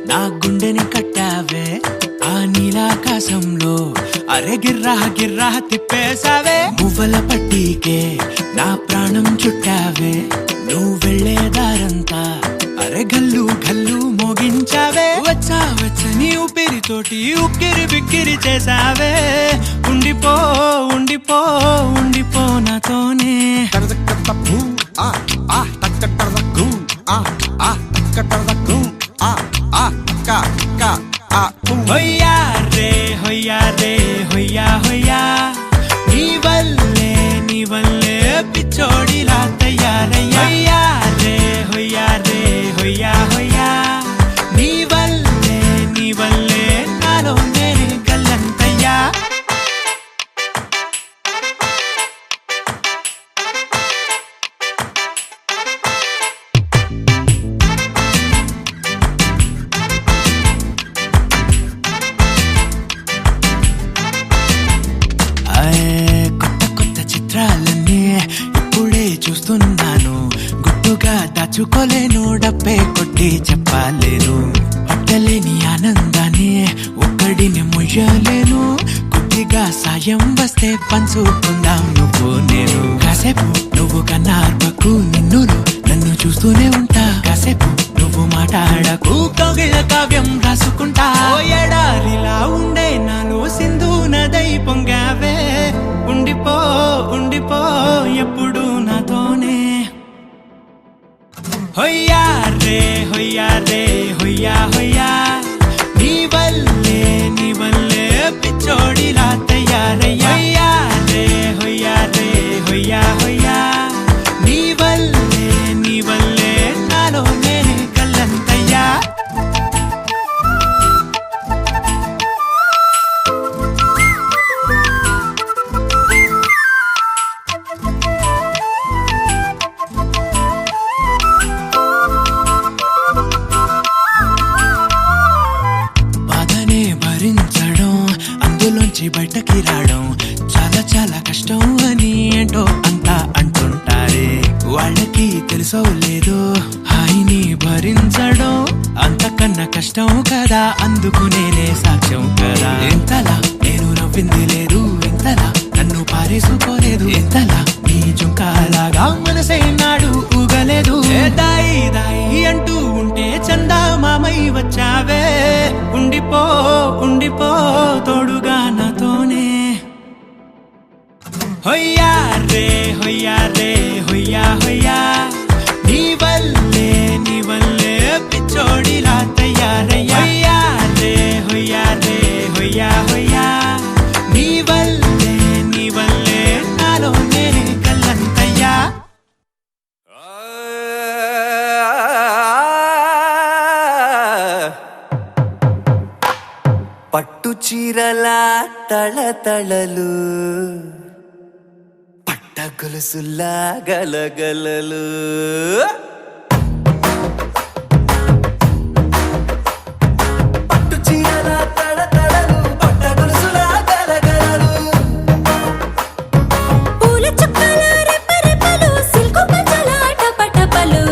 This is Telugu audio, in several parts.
నా గుండెని కట్టావే ఆ నీలాకాశంలో అరే గిర్రా గిర్రా తిప్పేసావే మువ్వల పట్టీకే నా ప్రాణం చుట్టావే నువ్వు వెళ్లేదారంతా అరే గల్లు గల్లు మోగించావే వచ్చా వచ్చని ఊపిరితోటి ఉక్కిరి బిక్కిరి చేసావే ఉండిపో ఉండిపో ఉండిపో నాతోనే హొయ్యా రే హొయ్యా రే హొయ్యా హొయ్యా నీ వల్లే పిచ్చోడిలా తయారయ్యా హొయ్యా రే హొయ్యా రే హొయ్యా హొయ్యా నీ వల్లే నాలో నేనే గల్లంతయ్యా కొత్త చిత్రాలన్నీ ఇప్పుడే చూస్తున్నాను గుట్టుగా దాచుకోలేను డబ్బే కొట్టి చెప్పలేను పట్టలేని ఆనందాన్ని ఒక్కడిని మొయ్యలేను కొద్దిగా సాయం వస్తే పంచుకుందాం నువ్వు నేను కాసేపు నువ్వు కన్నార్పకు నిన్నులు నన్ను చూస్తూనే ఉంటా కాసేపు నువ్వు మాట్లాడకు కవిల కావ్యం రాసుకుంటా ఎడారిలా ఉండే నాలో సింధు నదై పొంగావే ఉండిపో ఉండిపో ఎప్పుడు నాతోనే హొయ్యా రే హొయ్యా రే హొయ్యా హొయ్యా నీ వల్లే పిచ్చోడిలా తయారయ్యా హొయ్యా రే హొయ్యా రే హొయ్యా హొయ్యా నీ వల్లే నాలో నేనే గల్లంతయ్యా భరించడం అందులోంచి బయటకి రావడం చాలా చాలా కష్టం అని ఏంటో అంతా అంటుంటారే వాళ్ళకి తెలుసో లేదో హాయిని భరించడం అంతకన్నా కష్టం కదా అందుకు నేనే సాక్ష్యం కదా ఎంతలా నేను నవ్వింది లేదు ఎంతలా నన్ను పారేసుకోలేదు ఎంతలా నీ జుంకాలాగా మనసైనాడు ఊగలేదు దాయి దాయి అంటూ ఉంటే చందా మామై వచ్చావే ఉండిపో ఉండిపో తోడుగా నాతోనే హొయ్యా రే హొయ్యా రే హొయ్యా హొయ్యా నీ వల్లే పిచ్చోడిలా తయారయ్యా హొయ్యా రే హొయ్యా రే హొయ్యా హొయ్యా నీ వల్లే నాలో నేనే గల్లంతయ్యా పట్టు చీరల తళతళలు పట్ట గొలుసులా గలగలలు పట్టు చీరల తళతళలు పట్ట గొలుసులా గలగలలు పూల చుక్కల రెపరెపలు సిల్కు పంచల టపటపలు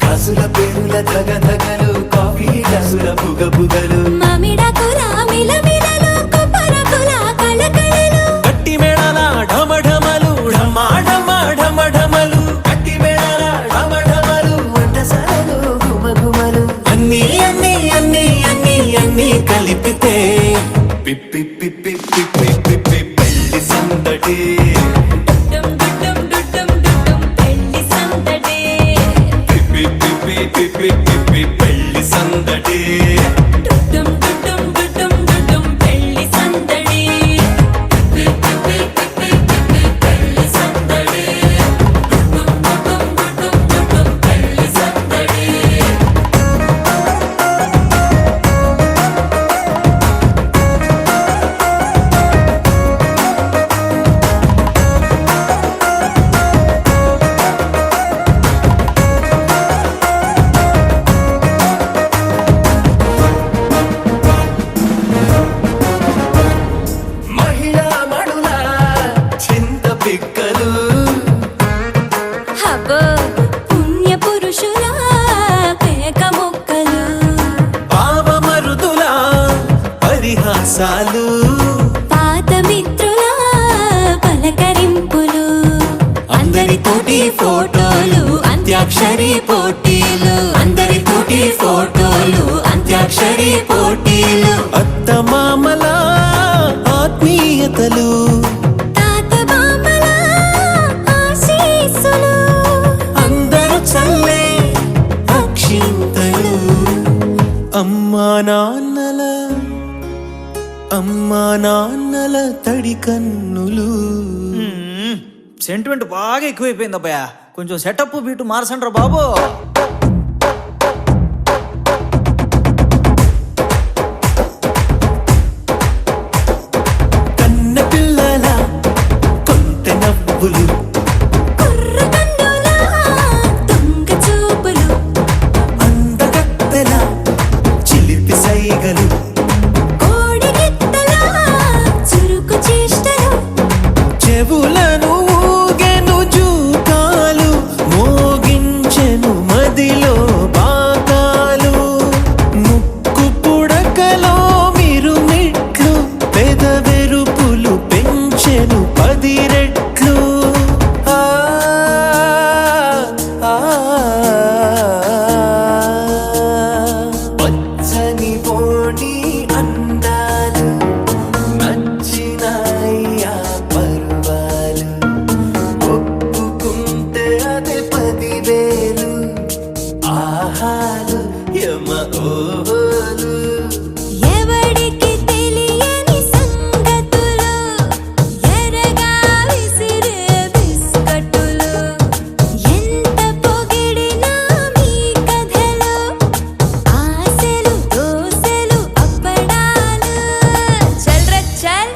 గాజుల పేరుల ధగధగలు కాఫీ గ్లాసుల బుగబుగలు మామిడాకుల మిలమిలలు కొబ్బరకుల కళకళలు గట్టి మేళాల ఢమఢమలు ఢమఢమలు గట్టి మేళాల ఢమఢమలు వంటసాలలు గుమగుమలు అన్నీ అన్నీ అన్నీ అన్నీ అన్నీ కలిపితే పిప్పి పిప్పి పిప్పి పిప్పి పెళ్లి సందడి డుడ్డం డుడ్డం డుడ్డం డుడ్డం పెళ్లి సందడి పిప్పి పిప్పి పిప్పి పిప్పి పెళ్లి సందడి డుడ్డం డుడ్డం డుడ్డం డుడ్డం పెళ్లి సందడి పిప్పి పిప్పి పిప్పి పిప్పి పెళ్లి సందడి డుడ్డం డుడ్డం డుడ్డం డుడ్డం పెళ్లి సందడి సరసాలు పాత మిత్రుల పలకరింపులు అందరితోటి ఫోటోలు అంత్యాక్షరి పోటీలు అందరితోటి ఫోటోలు అంత్యాక్షరి పోటీలు అత్తమామల ఆత్మీయతలు తాత బామ్మల ఆశీస్సులు అందరూ చల్లే అక్షింతలు అమ్మా నాన్నల తడి కన్నులు. సెంటిమెంట్ బాగా ఎక్కువైపోయింది అబ్బాయా, కొంచెం సెటప్ బీటు మార్చండ్రా బాబు. కన్న పిల్లల కొంత నవ్వులు కుర్రకన్నుల దొంగ చూపులు అందగత్తెల చిలిపి సైగలు కోడిగిత్తల చురుకు చేష్టలు చెవులను ఊగెను జూకాలు మోగించెను మదిలో బాకాలు ముక్కు పుడకలో మిరుమిట్లు పెదవెరుపులు పెంచెను 10 రెట్లు ఆ, ఆ, పచ్చని పోనీ అందాలు నచ్చినాయ్యా పర్వాలు ఒప్పుకుంటే అదే 10,000 ఆహాలు యమ ఓలు ఎవడికి తెలియని సంగతులు ఎరగా విసిరే బిస్కట్టులు ఎంత పొగిడినా మీ కథలు ఆశలు దోశలు అప్పడాలు చల్ రే చల్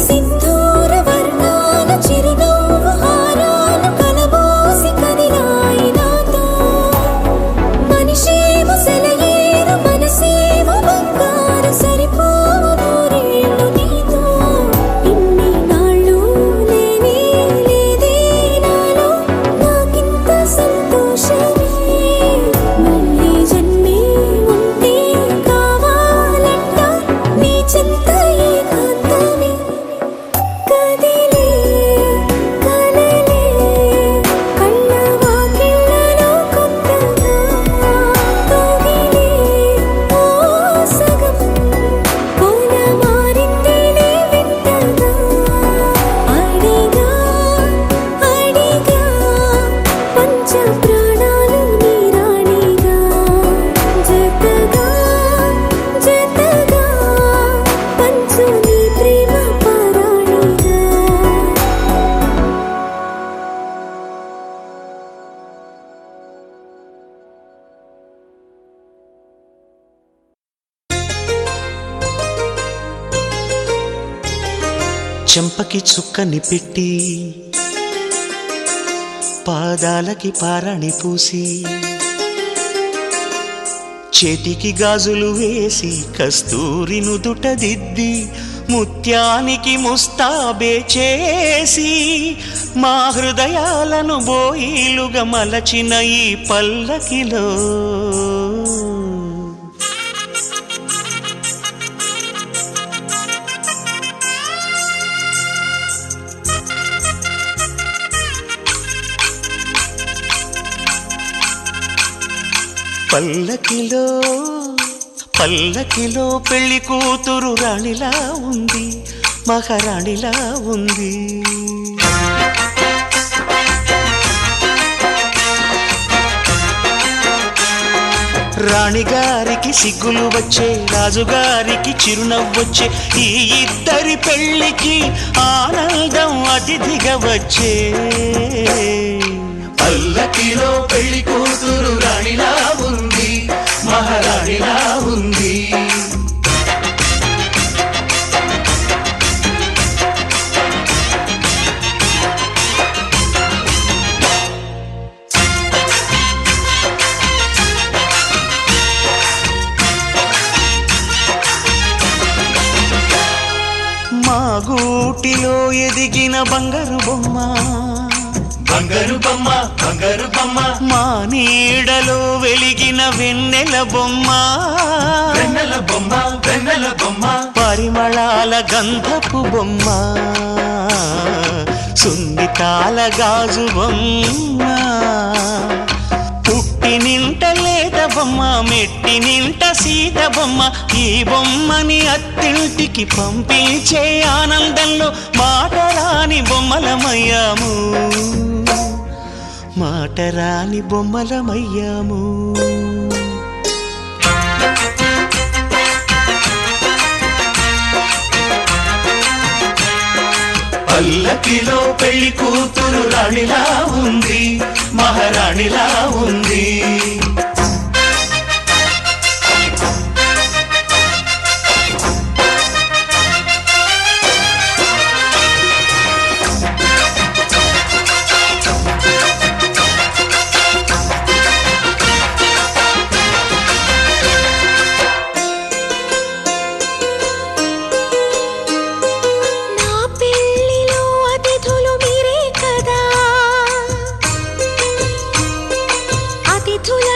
సింధూర వర్ణాల చిరునవ్వు హారాలు కలబోసి కదిలాయి నాతో మనిషేమో సెలయేరు మనసేమో బంగారు సరిపోవు నూరేళ్ళు నీతో ఇన్ని నాళ్ళు లేనే లేదే నాలో నాకింత సంతోషమే మళ్ళీ జన్మే ఉంటే కావాలంట నీ చెంత ఏకాంతమే కదిలే కలలే కళ్ళ వాకిళ్ళలో కొత్తగా కదిలే ఓ సగం కోన మారిందిలే వింతగా అడిగా పంచ ప్రాణాలు నీ రాణిగా జతగా పంచు నీ ప్రేమ పారాణిగా చెంపకి చుక్కని పెట్టి పాదాలకి పారాణి పూసి చేతికి గాజులు వేసి కస్తూరి నుదుట దిద్ది ముత్యానికి ముస్తాబే చేసి మా హృదయాలను బోయిలుగా మలచిన ఈ పల్లకిలో పల్లకిలో పల్లకిలో పెళ్లి కూతురు రాణిలా ఉంది మహారాణిలా ఉంది రాణిగారికి సిగ్గులు వచ్చే రాజుగారికి చిరునవ్వొచ్చే ఈ ఇద్దరి పెళ్లికి ఆనందం అతిథిగా వచ్చే పల్లకిలో పెళ్లి కూతురు రాణిలా ఉంది మహారాణిలా ఉంది మా గూటిలో ఎదిగిన బంగారు బొమ్మ బంగారు బొమ్మ బంగారు బొమ్మ మా నీడలో వెలిగిన వెన్నెల బొమ్మ వెన్నెల బొమ్మ వెన్నెల బొమ్మ పరిమళాల గంధపు బొమ్మ సున్నితాల గాజు బొమ్మ పుట్టి నింట లేత బొమ్మ మెట్టి నింట సీత బొమ్మ ఈ బొమ్మని అత్తింటికి పంపించే ఆనందంలో మాటరాని బొమ్మలమయ్యాము మాటరాని బొమ్మలమయ్యాము పల్లకిలో పెళ్లి కూతురు రాణిలా ఉంది మహారాణిలా ఉంది నా పెళ్లిలో అతిథులు మీరే కదా అతిథుల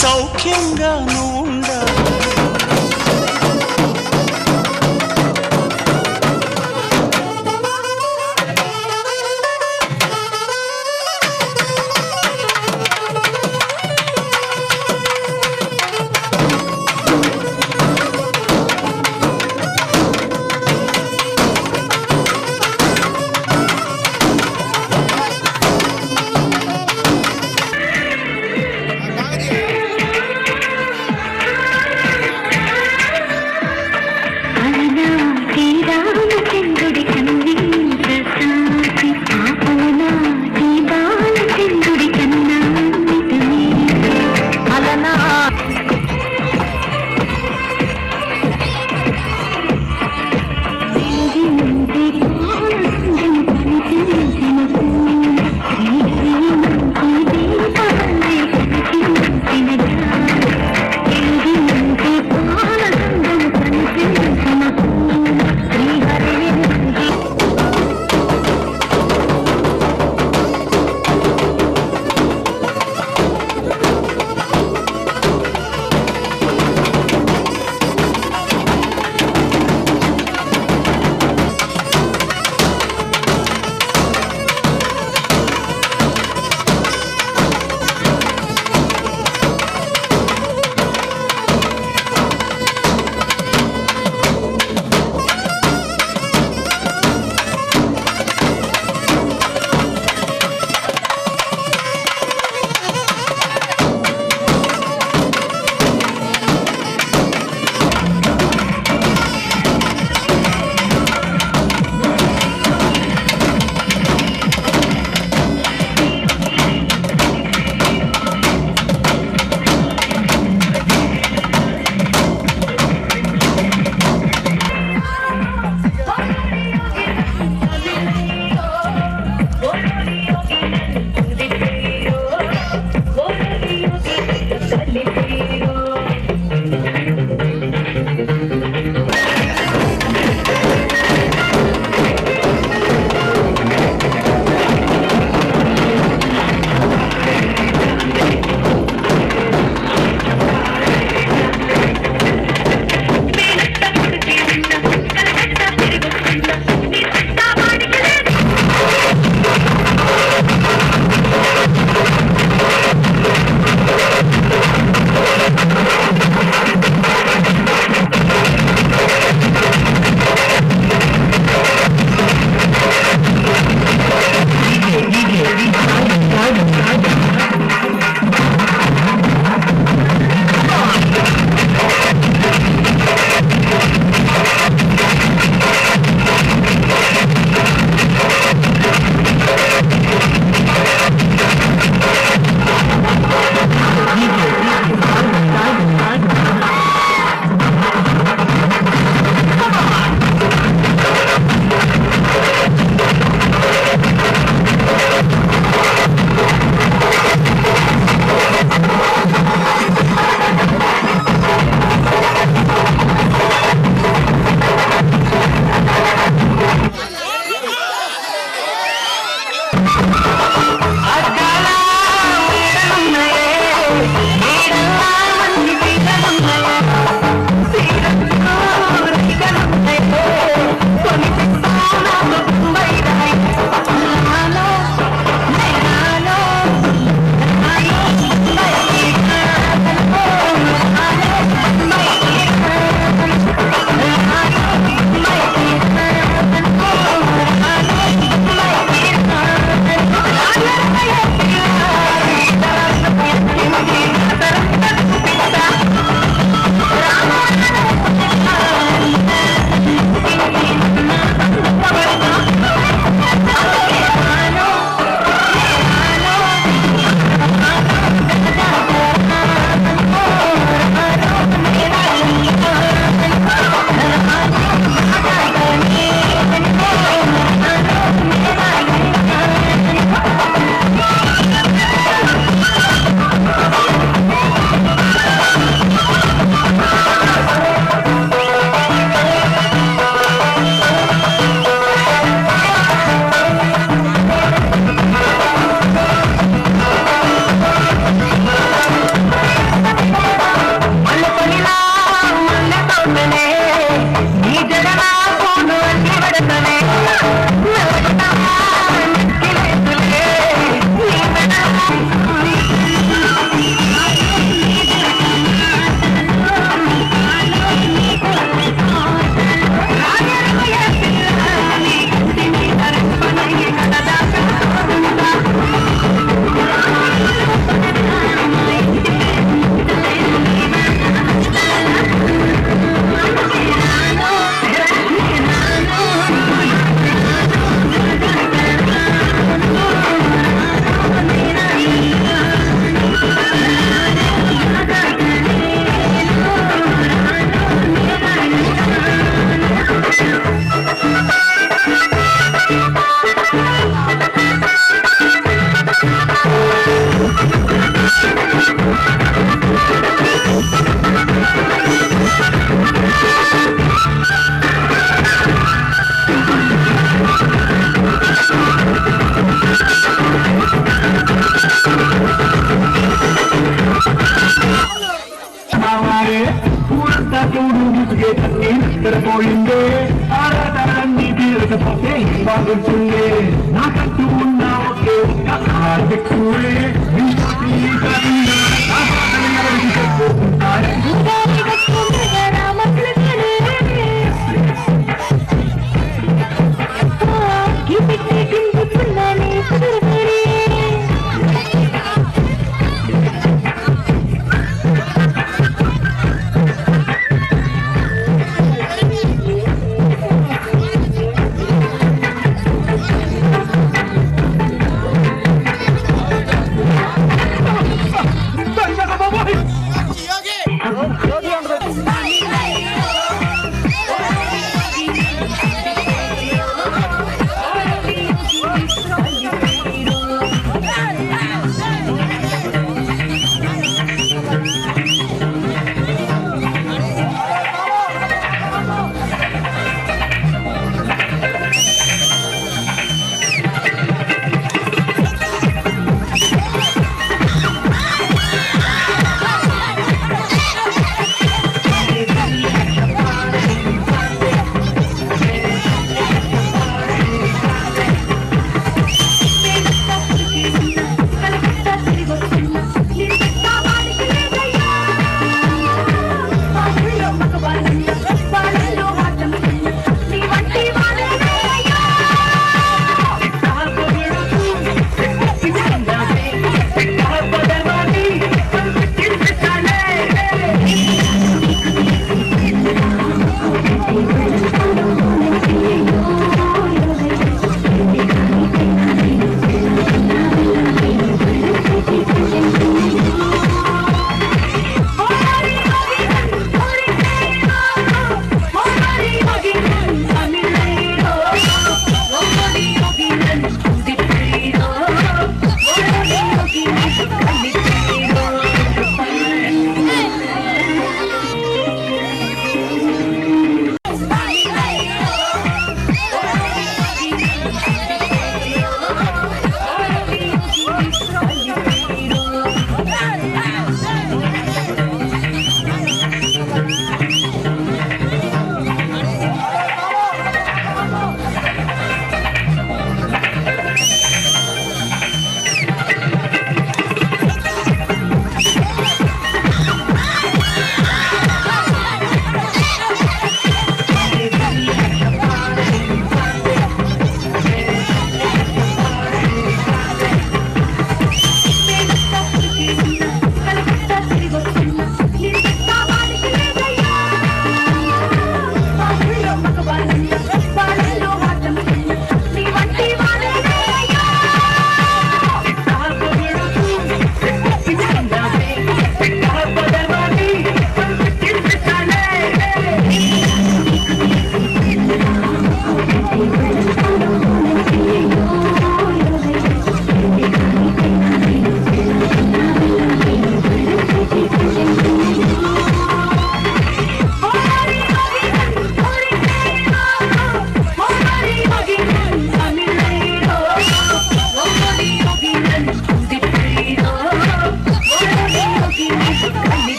సౌఖ్యంగా నువ్వు ఉండాలి. ఎక్కడ పోయిందే ఆరాటాలన్నీ తీరకపోతే బాగుంటుందే నాకంటూ ఉన్న ఒకే ఒక్క ఆర్డెక్కువే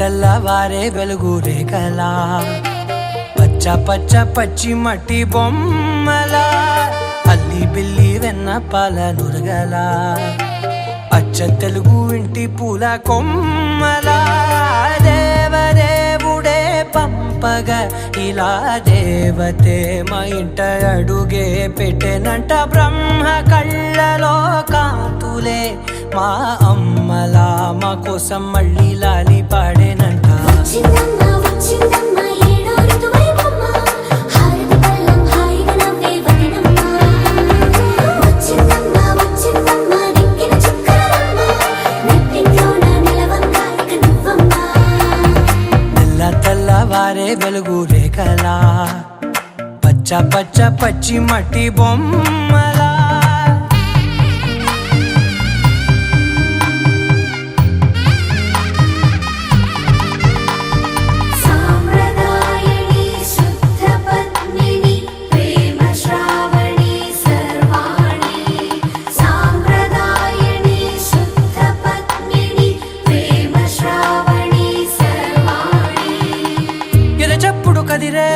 తెల్లవారే వెలుగు రేఖలా పచ్చ పచ్చ పచ్చి మట్టి బొమ్మలా అల్లి బిల్లి వెన్న పాల నురగలా అచ్చ తెలుగు ఇంటి పూల కొమ్మలా దేవదేవుడే పంపగా ఇలా దేవతే మా ఇంట అడుగే పెట్టెనంట బ్రహ్మ కళ్ళలో కాంతులే మా అమ్మలా మా కోసం మళ్ళీ లాలి పాడేనంట వచ్చిందమ్మ వచ్చిందమ్మ ఏడో ఋతువైవమ్మ హారతి పళ్ళం హాయిగా నవ్వే వదనమ్మ వచ్చిందమ్మ వచ్చిందమ్మ దిక్కిన చుక్కలమ్మ నెట్టింట్లోన నిలవంగా ఇక నువ్వమ్మ తెల్లవారే వెలుగు రేఖలా పచ్చ పచ్చ పచ్చి మట్టి బొమ్మలా సాంప్రదాయని శుద్ధ పద్మిని ప్రేమ శ్రావణి సర్వాణి సాంప్రదాయని శుద్ధ పద్మిని ప్రేమ శ్రావణి సర్వాణి ఎరచప్పుడు కదిరే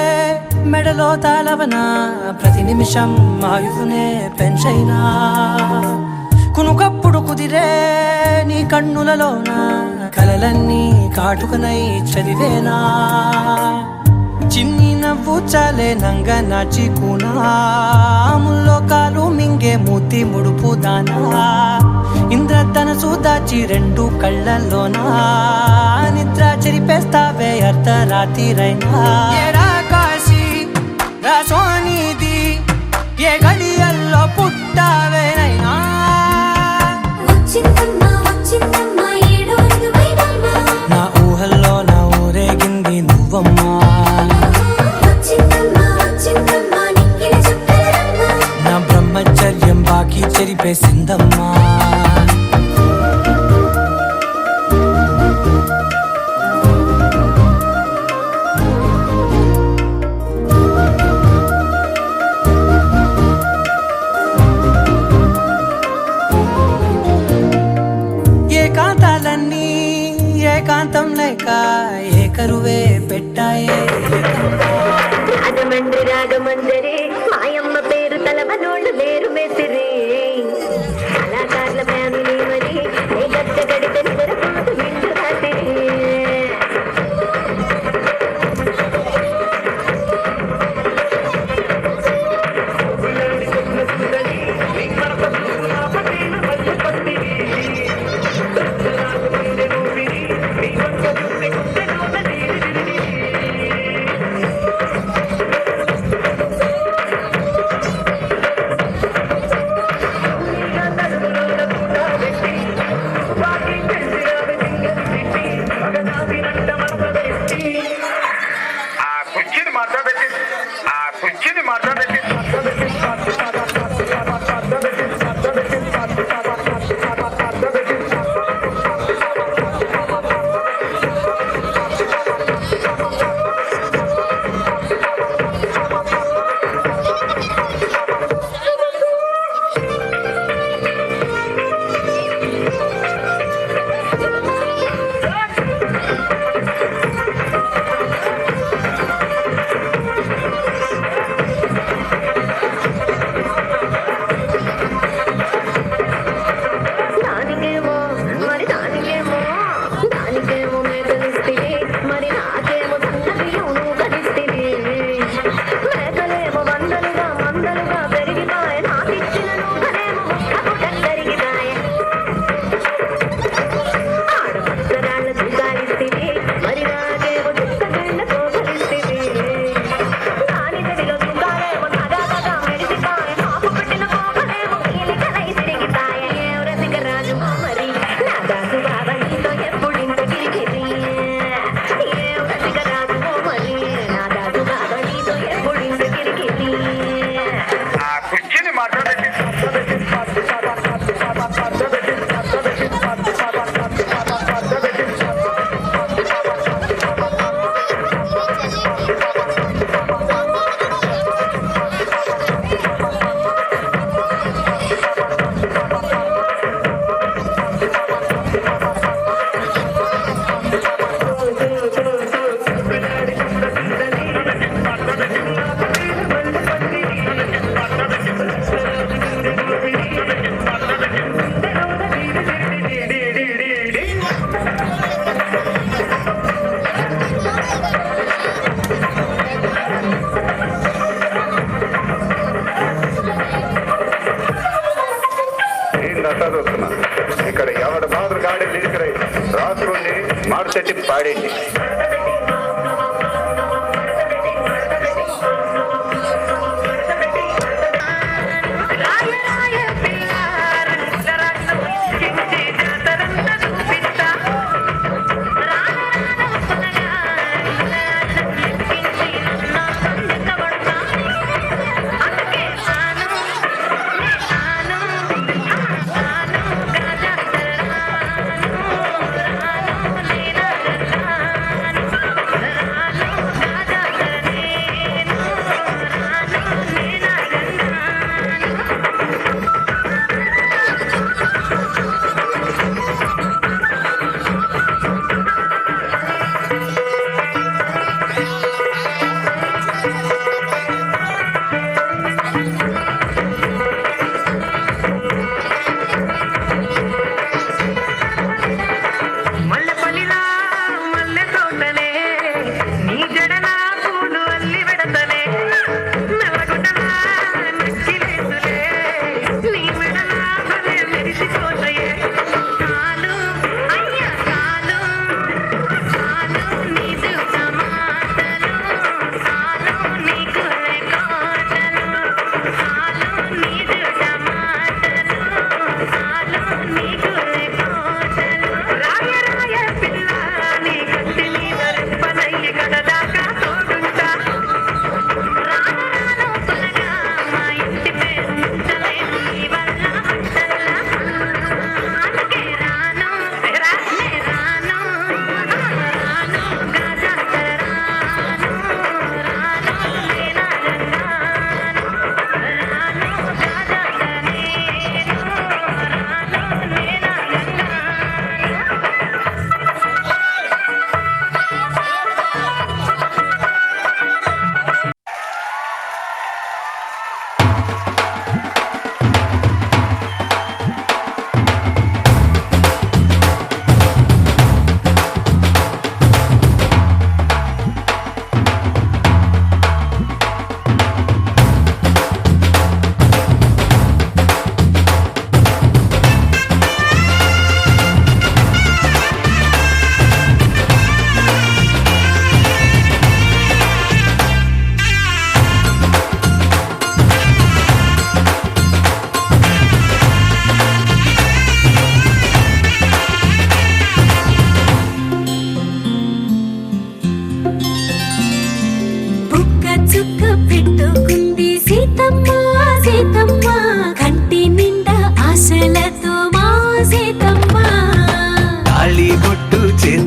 మెడలో తాళవన ప్రతి నిమిషం ఆయుధునే పెంచైనా కునుకప్పుడు కుదిరే నీ కన్నులలోన కలలన్నీ కాటుకనై చదివేనా చిన్ని నవ్వు చాలే నంగ నాచి కూనాముల్లో కాలు మింగే మూతి ముడుపు దానా ఇంద్రధనసు దాచి రెండు కళ్ళల్లోనా నిద్ర చెరిపేస్తావే అర్ధరాత్రిరైనా ఏరా కాశీ రా సోనిది ఏ గడియల్లో పుట్టావేనైనా వచ్చిందమ్మా వచ్చిందమ్మా ఏడో ఋతువైవమ్మ నా ఊహల్లో నా ఊరేగింది నువ్వమ్మా వచ్చిందమ్మా వచ్చిందమ్మా నిక్కిన చుక్కలమ్మ నా బ్రహ్మచర్యం బాకీ చెరిపేసిందమ్మా ఏకాంతాలన్నీ ఏకాంతం లేక ఏకరువే పెట్టాయే రాజమండ్రి రాగమంజరి మాయమ్మ పేరు తలవనోళ్ళు లేరు మెసిరి కళాకారుల ఫ్యామిలీ మరి ఏ గచ్చ గడితే నిద్రపోతు వింటు రాత్రి కుర్చీని మాట్లాడేసి దానికేమో మరి దానికేమో దానికేమో మేకలిస్తే మరి నాకేమో సన్నబియ్యం కలిస్తే మేకలేమో వందలుగా మందలుగా పెరిగిపాయ నాకిచ్చిన నూకలేమో ముక్కకు కరిగిపాయ ఆడపచ్చరాళ్ళ చుక్కాలిస్తే మరి నాకేమో చుక్కగిళ్ళతో కలిస్తే దాని గదిలో చుక్కాలేమో తగాగా మెరిసిపాయ నాకు పెట్టిన కోకలేమో కీలికలై తిరిగిపాయ రసికరాజు మరి నా దాసు బాబా నీతో ఎప్పుడింత కిరికిరి రసికరాజు మరి నా దాసు బాబా నీతో ఎప్పుడింత కిరికిరి ఆ కుర్చీని మాట్లాడేసి చూస్తున్నా ఇక్కడ ఎవడ మాదిరి గాడి లిరికరై రాసుకోండి మారుతెట్టి పాడేయండి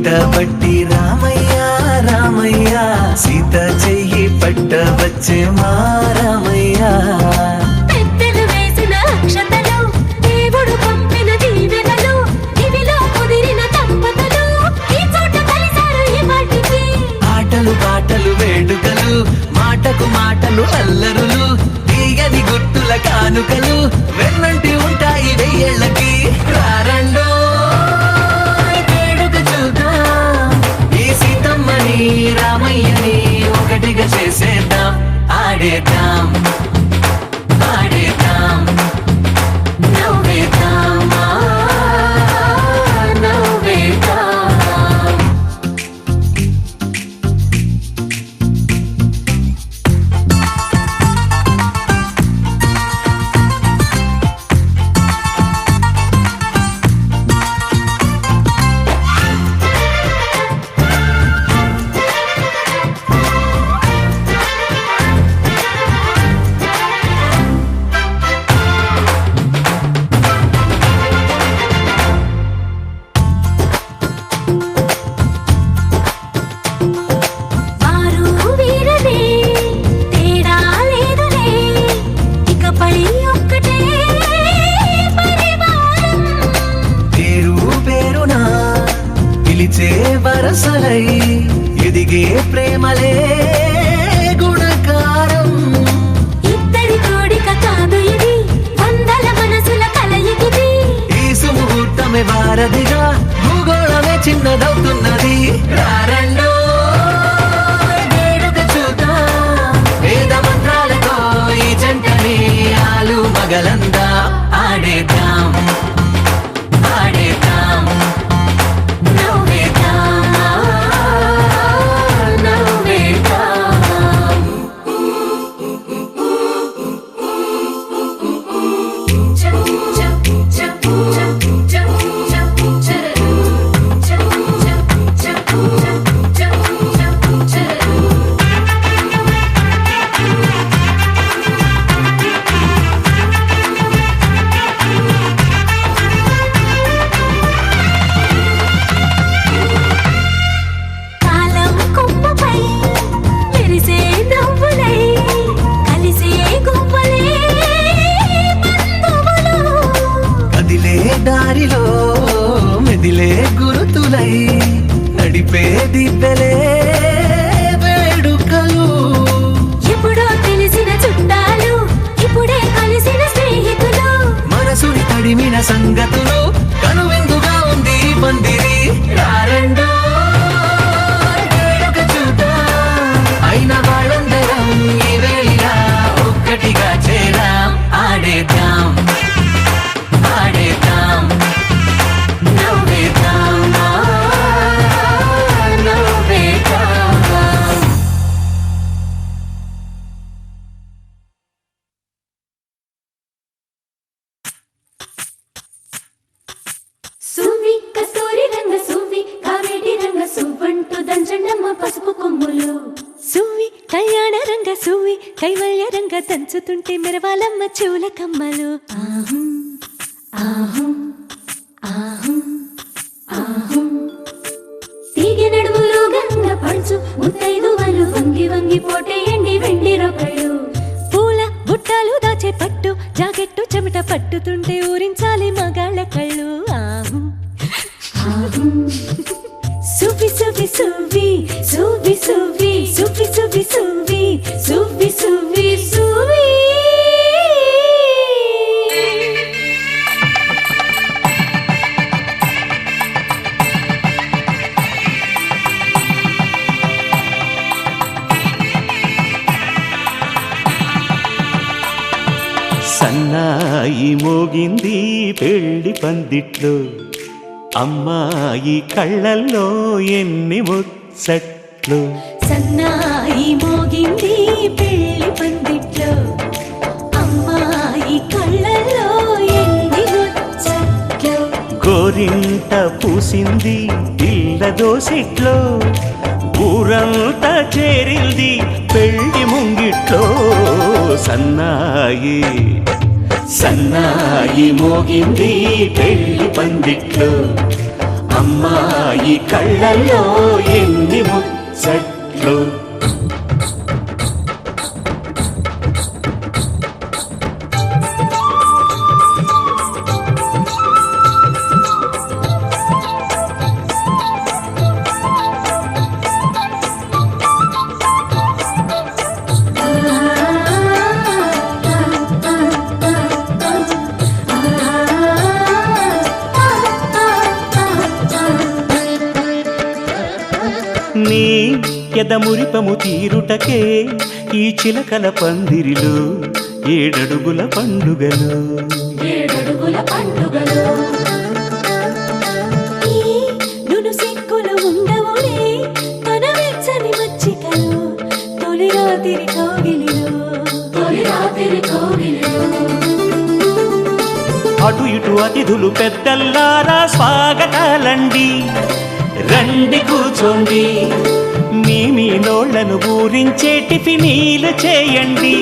పట్టబట్టి రామయ్య రామయ్య సీత చెయ్యి పట్టవచ్చే మా రామయ్య పెద్దలు వేసిన అక్షతలు దేవుడు పంపిన దీవెనలు ఇవిలో కుదిరిన దంపతులు ఈ చోట కలిసారు ఈ వాటికి ఆటలు పాటలు వేడుకలు మాటకు మాటలు అల్లరులు తీయని గుర్తుల కానుకలు వెన్నంటి ఉంటాయి వెయ్యేళ్ళకి రారండో వేడుక చూద్దాం ఈ సీతమ్మని రామయ్యని ఒకటిగా చేసేద్దాం ఆడేద్దాం ఆడేద్దాం నవ్వేద్దాం నవ్వేద్దాం వారు వీరనే తేడా లేదులే ఇకపై ఒక్కటే పరివారం పేరు పేరునా పిలిచే వరసలై ఎదిగే ప్రేమలే గుణకారం ఇద్దరి కోడిక కాదు ఇది వందల మనసుల కలయికిది ఈ సుముహూర్తమే వారధిగా భూగోళమే చిన్నదవుతున్నది రారండో వేడుక చూద్దాం వేద మంత్రాలతో ఈ జంటని ఆలు మగలందా ఆడేద్దాం ఆడేద్దాం నవ్వేద్దాం నవ్వేద్దాం కాలం కొమ్మపై మెరిసే నవ్వులై కలిసే గువ్వలే బంధువులు కదిలే దారిలో మెదిలే గురుతులై నడిపే దిబ్బెలే వేడుకలు ఎప్పుడో తెలిసిన చుట్టాలు ఇప్పుడే కలిసిన స్నేహితులు మనసుని తడిమిన సంగతులు కనువిందుగా ఉంది ఈ పందిరి రారండో వేడుక చూద్దాం అయిన వాళ్ళందరం ఈ వేళ ఒక్కటిగా చేరాం ఆడేద్దాం ఆడేద్దాం నవ్వేద్దాం నవ్వేద్దాం సువ్వి కస్తూరి రంగ సువ్వి కావేటి రంగ సువ్వంటూ దంచండమ్మ పసుపు కొమ్ములు సువ్వి కళ్యాణ రంగ సువ్వి కైవల్య రంగ దంచుతుంటే మెరవాలమ్మ చెవుల కమ్మలు ఆహం ఆహం ఆహం ఆహం తీగె నడుములు గంగ పడుచు ముత్తైదువలు వంగి వంగి పోటేయండి వెండి రొకళ్ళు పూల బుట్టాలు దాచే పట్టు జాకెట్టు చెమట పట్టుతుంటే ఊరించాలి మగాళ్ళ కళ్ళు ఆహు ఆహం సువ్వి సువ్వి సువ్వి సువ్వి సువ్వి సువ్వి సువ్వి సువ్వి సువ్వి సువ్వి సువ్వి సన్నాయి మోగింది పెళ్లి పందిట్లో అమ్మాయి కళ్ళల్లో ఎన్ని ముచ్చట్లు సన్నాయి మోగింది పెళ్లి పందిట్లో అమ్మాయి కళ్ళల్లో ఎన్ని ముచ్చట్లు గోరింట పూసింది ఇళ్ళ దోసిట్లో ఊరంతా చేరింది పెళ్లి ముంగిట్లో సన్నాయి సన్నాయి మోగింది పెళ్లి పందిట్లో అమ్మాయి కళ్ళల్లో ఎన్ని ముచ్చట్లు. నీ ఎదమురిపము తీరుటకే ఈ చిలకల పందిరిలో ఏడడుగుల పండుగలు. నును సిక్కులు ఉండవులే తన వెచ్చని మచ్చికలు తొలి రాత్రి కోగిలిలో. అటు ఇటు అతిథులు పెద్దల్లారా స్వాగతాలండి, రండి కూర్చోండి, మీ నోళ్లను ఊరించే టిఫినీలు చేయండి,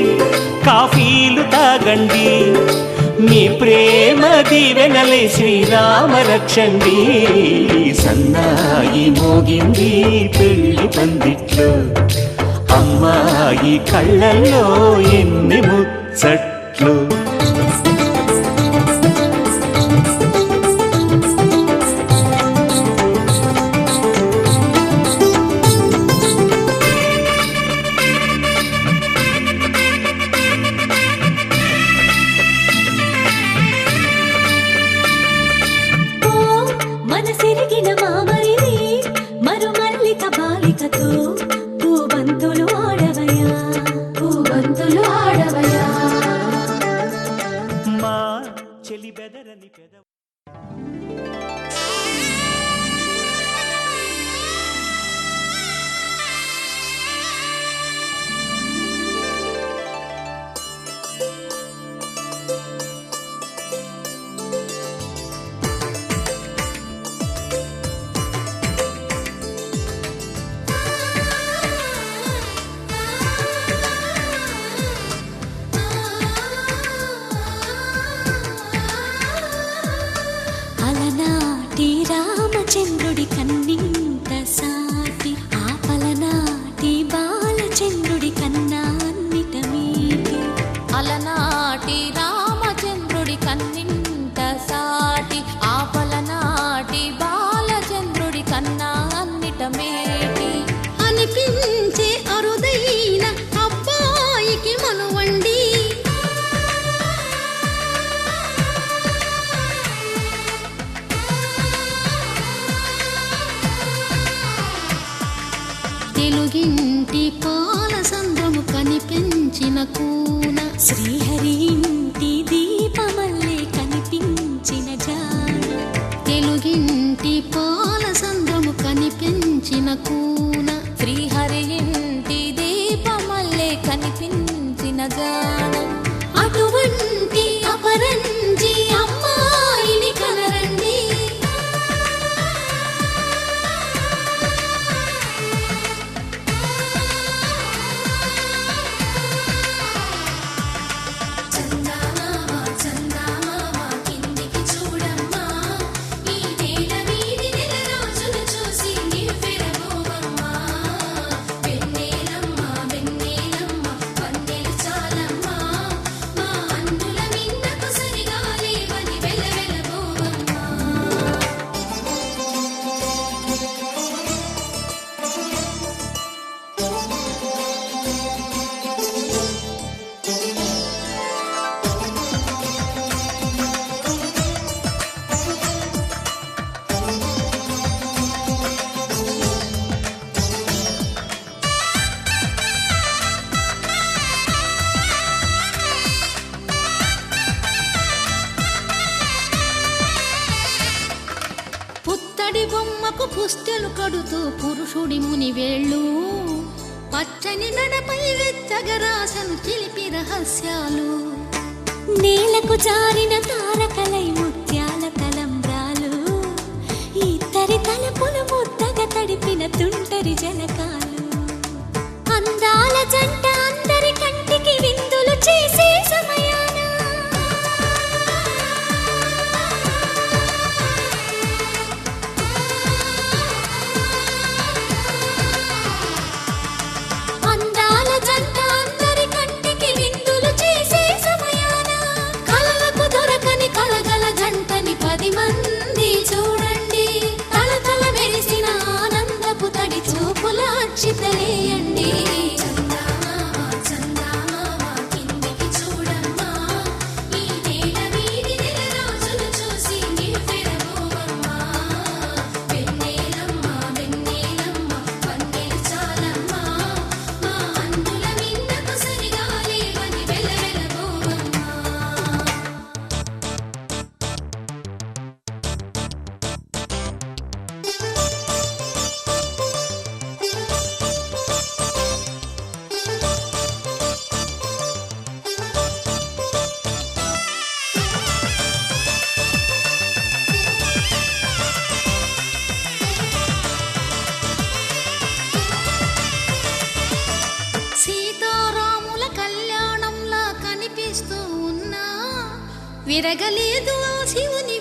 కాఫీలు తాగండి, మీ ప్రేమ దీవెనలే శ్రీరామ రక్షండి. సన్నాయి మోగింది పెళ్లి పందిట్లో, అమ్మాయి కళ్ళల్లో ఎన్ని ముచ్చట్లు. మనసిరిగిన మామరిది మరుమల్లిక బాలికతో పూబంతులు ఆడవయా. మా చెలి బెదరని పెద అలనాటి రామచంద్రుడి కన్నింత సాటి ఆపలనాటి బాలచంద్రుడి కన్నా అన్నిట మీటి. అలనాటి రామచంద్రుడి కన్నింత సాటి ఆపలనాటి బాలచంద్రుడి కన్నా అన్నిట మేటి. అనిపించే అరుదైన అబ్బాయికి మనువండి, తెలుగింటి పాల సంద్రము కనిపించిన కూన, శ్రీహరి ఇంటి దీపమల్లే కనిపించిన జాన. తెలుగింటి పాల సంద్రము కనిపించిన కూన, శ్రీహరి ఇంటి దీపమల్లే కనిపించిన జానం. అటువంటి అపరంజి అమ్మాయిని కనరండి. కిందికి చూడమ్మా, ఈ నేల మీది నెల రోజులు చూసి నివ్వెరబోవమ్మా. వెన్నెలమ్మ వన్నెలు చాలమ్మా, మా అందుల మిన్నకు సరిగా లేవని వెలవెలబోవమ్మా. పుత్తడి బొమ్మకు పుస్తెలు కడుతూ పురుషుడి ముని వేళ్ళు, పచ్చని నడపై వెచ్చగరాసను చిలిపి రహస్యాలు. నేలకు జారిన తారకలై ముత్యాల తలంబ్రాలు, ఇద్దరి తలపులు ముద్దగా తడిపిన తుంటరి జలకాలు. అందాల జంట అందరి కంటికి విందులు చేసే సమయాన విరగలేదు ఆ శివుని